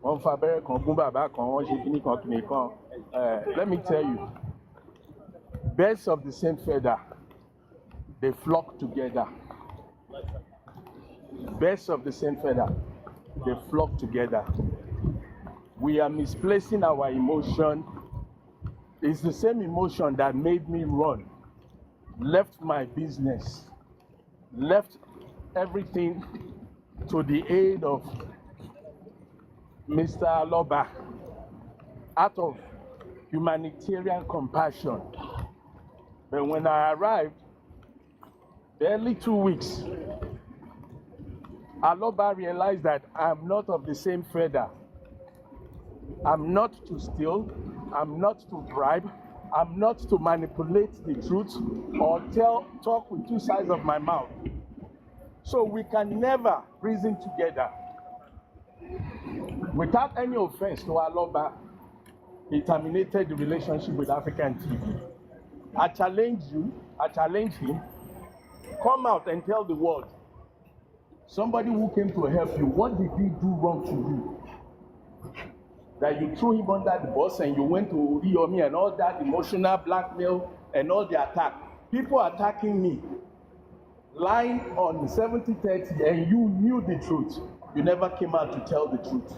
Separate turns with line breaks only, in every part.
Let me tell you, birds of the same feather, they flock together. Birds of the same feather, they flock together. We are misplacing our emotion. It's the same emotion that made me run, left my business, left everything to the aid of Mr. Aloba out of humanitarian compassion. But when I arrived, barely 2 weeks, Aloba realized that I'm not of the same feather. I'm not to steal, I'm not to bribe, I'm not to manipulate the truth or talk with two sides of my mouth. So we can never reason together. Without any offense to Aloba, he terminated the relationship with African TV. I challenge you, I challenge him, come out and tell the world, somebody who came to help you, what did he do wrong to you? That you threw him under the bus and you went to Riomi and all that emotional blackmail and all the attack. People attacking me, lying on 70-30, and you knew the truth. You never came out to tell the truth.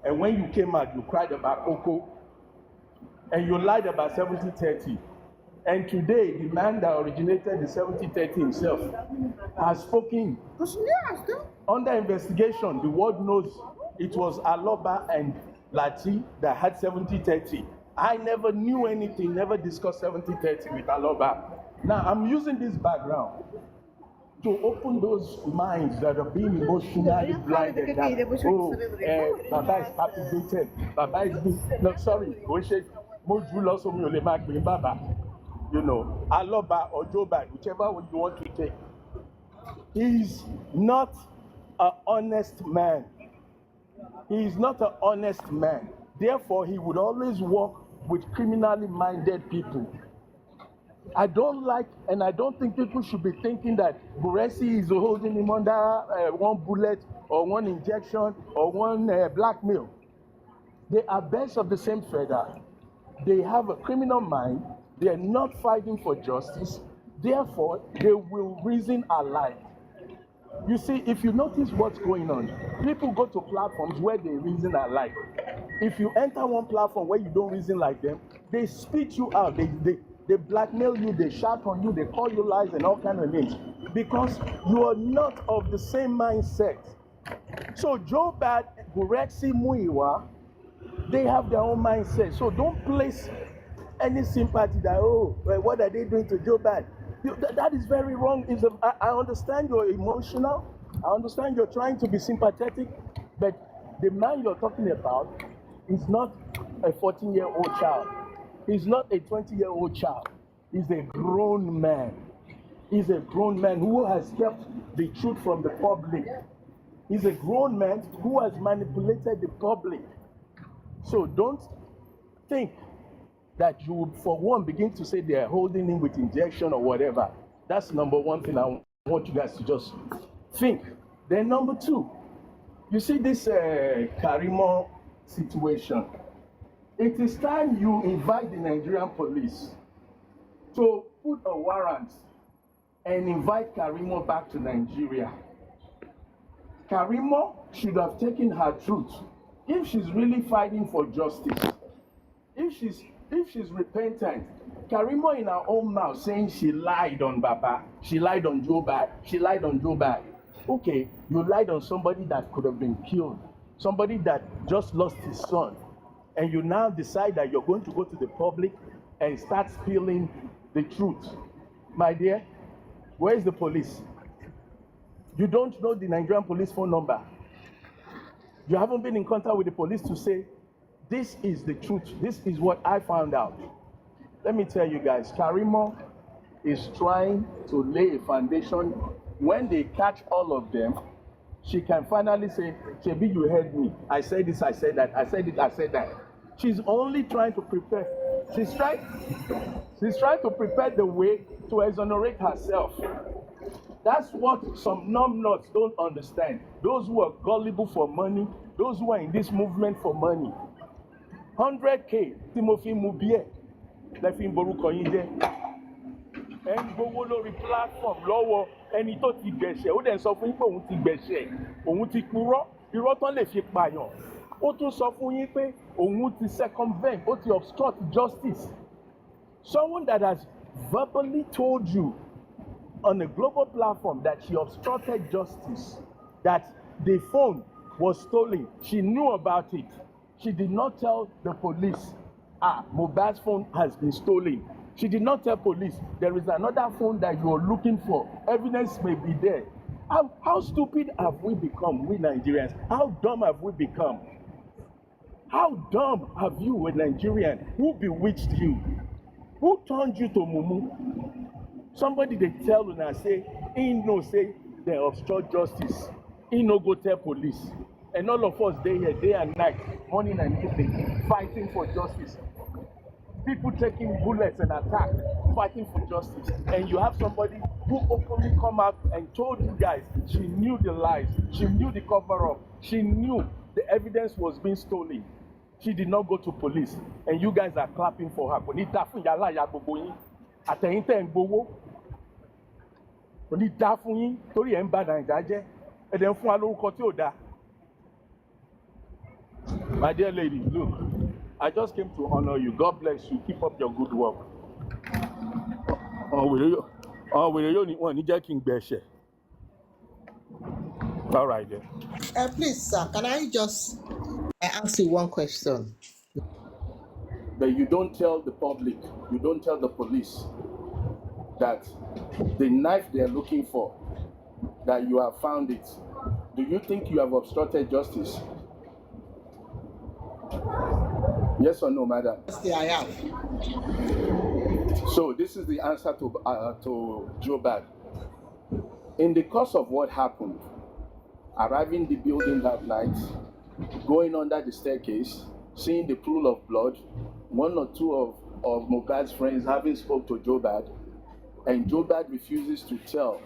And when you came out, you cried about Coco, and you lied about 70-30. And today, the man that originated the 70-30 himself has spoken. Under investigation, the world knows it was Aloba and Lati that had 70-30. I never knew anything, never discussed 70-30 with Aloba. Now, I'm using this background to open those minds that are being emotionally blinded. That, Baba is captivated. Baba is being, no, sorry, you know, Aloba or Joba, whichever one you want to take. He's not an honest man. He is not an honest man. Therefore, he would always work with criminally minded people. I don't like, and I don't think people should be thinking that Buresi is holding him under one bullet or one injection or one blackmail. They are birds of the same feather. They have a criminal mind. They are not fighting for justice. Therefore, they will reason alike. You see, if you notice what's going on, people go to platforms where they reason alike. If you enter one platform where you don't reason like them, they spit you out. They blackmail you, they shout on you, they call you lies and all kinds of names because you are not of the same mindset. So Joe Bad, Gurexi, Muiwa, they have their own mindset. So don't place any sympathy that, oh, well, what are they doing to Joe Bad? That is very wrong. I understand you're emotional. I understand you're trying to be sympathetic, but the man you're talking about is not a 14-year-old child. He's not a 20-year-old child. He's a grown man. He's a grown man who has kept the truth from the public. He's a grown man who has manipulated the public. So don't think that you would, for one, begin to say they're holding him with injection or whatever. That's number one thing I want you guys to just think. Then number two, you see this Karimo situation. It is time you invite the Nigerian police to put a warrant and invite Karimo back to Nigeria. Karimo should have taken her truth. If she's really fighting for justice, if she's repentant, Karimo in her own mouth saying she lied on Baba, she lied on Joe Bad, she lied on Joe Bad. Okay, you lied on somebody that could have been killed, somebody that just lost his son, and you now decide that you're going to go to the public and start spilling the truth. My dear, where is the police? You don't know the Nigerian police phone number. You haven't been in contact with the police to say, this is the truth. This is what I found out. Let me tell you guys, Karimo is trying to lay a foundation. When they catch all of them, she can finally say, Chebi, you heard me. I said this, I said that, I said it, I said that. She's only trying to prepare. She's trying to prepare the way to exonerate herself. That's what some numbnuts don't understand. Those who are gullible for money, those who are in this movement for money, 100k tí mo fi mu bí ẹ̀ lẹ́ fi ń borúkọ yín jẹ́. Ẹ ń gbowó lórí platform lọ́wọ́ ẹni tó ti gbẹ̀ṣẹ̀, ó dẹ̀ sọ fún yín pé òun ti gbẹ̀ṣẹ̀, òun ti purọ́, irọ́ tán lè fi pààyàn. Ó tún sọ fún yín pé òun ti circumvent, ó ti obstruct justice. Someone that has verbally told you on a global platform that she obstructed justice, that the phone was stolen, she knew about it. She did not tell the police, Mohbad's phone has been stolen. She did not tell police, there is another phone that you are looking for. Evidence may be there. How stupid have we become, we Nigerians? How dumb have we become? How dumb have you, a Nigerian? Who bewitched you? Who turned you to Mumu? Somebody they tell you and say, he no say they obstruct justice. He no go tell police. And all of us day here, day and night, morning and evening, fighting for justice. People taking bullets and attack, fighting for justice. And you have somebody who openly come out and told you guys she knew the lies, she knew the cover-up, she knew the evidence was being stolen. She did not go to police, and you guys are clapping for her. Kò ní dá fún yàrá ìyá gbogbo yín, àtẹ̀yìn tẹ̀ ń gbowó. Kò ní dá fún yín torí ẹ̀ ń bà Nàìjíríà jẹ́, ẹ̀ dẹ̀ ń fún wa lórúkọ tí ò dáa. My dear lady, look, I just came to honor you. God bless you. Keep up your good work. Wèrè yóò ní wọ́n ní jẹ́ kí n gbẹ̀ṣẹ̀. All right then.
Please, sir, can I just ask you one question?
But you don't tell the public, you don't tell the police that the knife they're looking for, that you have found it. Do you think you have obstructed justice? Yes or no, madam?
Yes, I have.
So this is the answer to Joe Bad. In the course of what happened, arriving the building that night, going under the staircase, seeing the pool of blood, one or two of Mohbad's friends having spoke to Joe Bad, and Joe Bad refuses to tell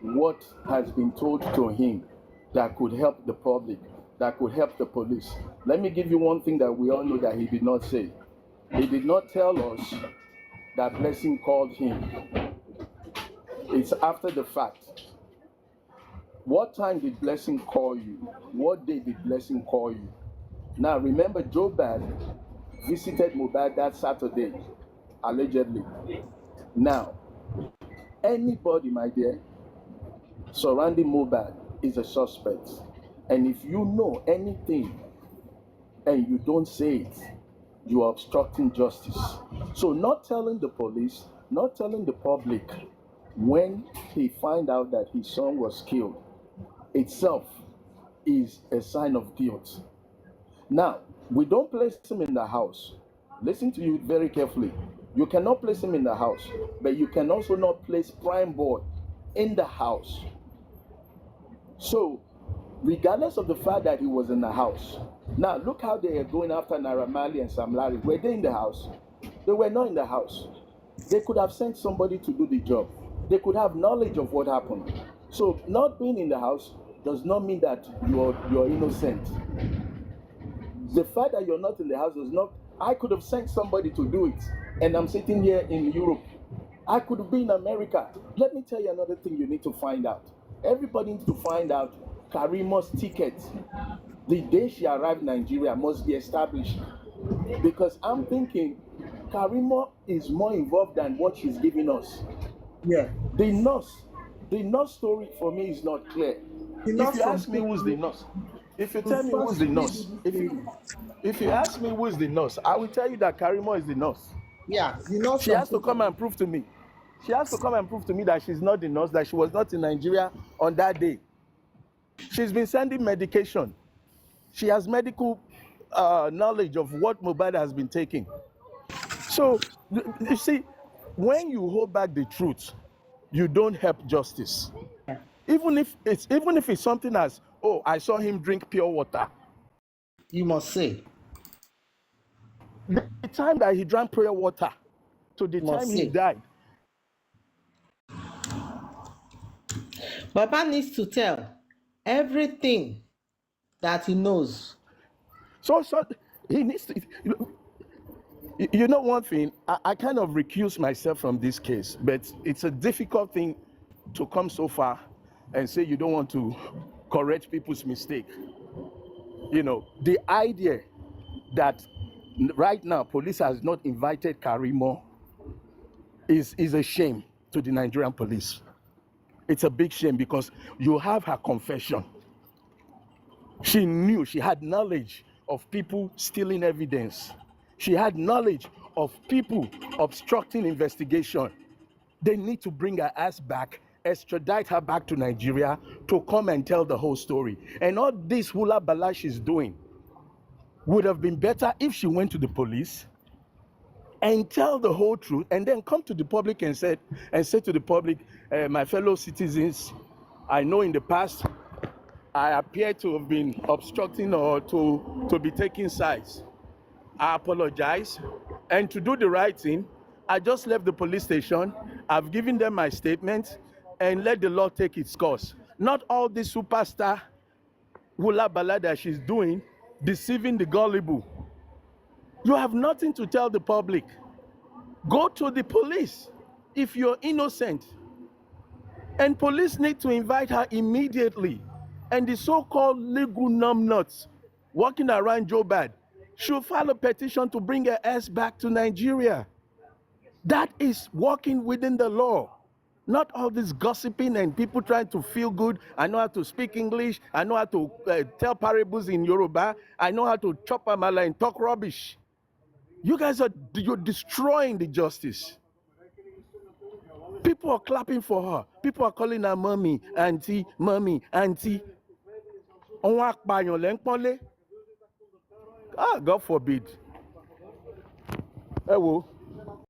what has been told to him that could help the public, that could help the police. Let me give you one thing that we all know that he did not say. He did not tell us that Blessing called him. It's after the fact. What time did Blessing call you? What day did Blessing call you? Now remember, Joe Bad visited Mohbad that Saturday, allegedly. Now, anybody, my dear, surrounding Mohbad is a suspect. And if you know anything and you don't say it, you are obstructing justice. So not telling the police, not telling the public when he find out that his son was killed itself is a sign of guilt. Now, we don't place him in the house. Listen to you very carefully. You cannot place him in the house, but you can also not place Prime Board in the house. So, regardless of the fact that he was in the house, now look how they are going after Naira Marley and Sam Larry. Were they in the house? They were not in the house. They could have sent somebody to do the job. They could have knowledge of what happened. So, not being in the house does not mean that you're innocent. The fact that you're not in the house does not. I could have sent somebody to do it, and I'm sitting here in Europe. I could be in America. Let me tell you another thing you need to find out. Everybody needs to find out Karima's ticket. The day she arrived in Nigeria must be established. Because I'm thinking Karima is more involved than what she's giving us.
Yeah.
The nurse story for me is not clear. If you ask me who's the nurse, if you tell me who's the nurse, if you ask me who's the nurse, I will tell you that Karima is the nurse.
Yeah, the nurse.
She has to come and prove to me. She has to come and prove to me that she's not the nurse, that she was not in Nigeria on that day. She's been sending medication. She has medical knowledge of what Mohbad has been taking. So, you see, when you hold back the truth, you don't help justice. Even if it's something as, oh, I saw him drink pure water.
You must say.
The time that he drank pure water to the time he died.
Papa needs to tell everything that he knows.
So he needs to. You know one thing, I kind of recuse myself from this case, but it's a difficult thing to come so far and say you don't want to correct people's mistake. You know, the idea that right now police has not invited Karimo is a shame to the Nigerian police. It's a big shame because you have her confession. She knew, she had knowledge of people stealing evidence. She had knowledge of people obstructing investigation. They need to bring her ass back, extradite her back to Nigeria to come and tell the whole story. And all this hula bala she's doing would have been better if she went to the police and tell the whole truth and then come to the public and say to the public, my fellow citizens, I know in the past I appear to have been obstructing or to be taking sides. I apologize. And to do the right thing, I just left the police station. I've given them my statement and let the law take its course. Not all this superstar hula bala that she's doing, deceiving the gullible. You have nothing to tell the public. Go to the police if you're innocent. And police need to invite her immediately. And the so-called legal numbnuts walking around Joe Bad should file a petition to bring her ass back to Nigeria. That is working within the law. Not all this gossiping and people trying to feel good. I know how to speak English. I know how to tell parables in Yoruba. I know how to chop amala and talk rubbish. You guys you're destroying the justice. People are clapping for her. People are calling her mommy, auntie, mommy, auntie. Ah, God forbid. Ẹ wo.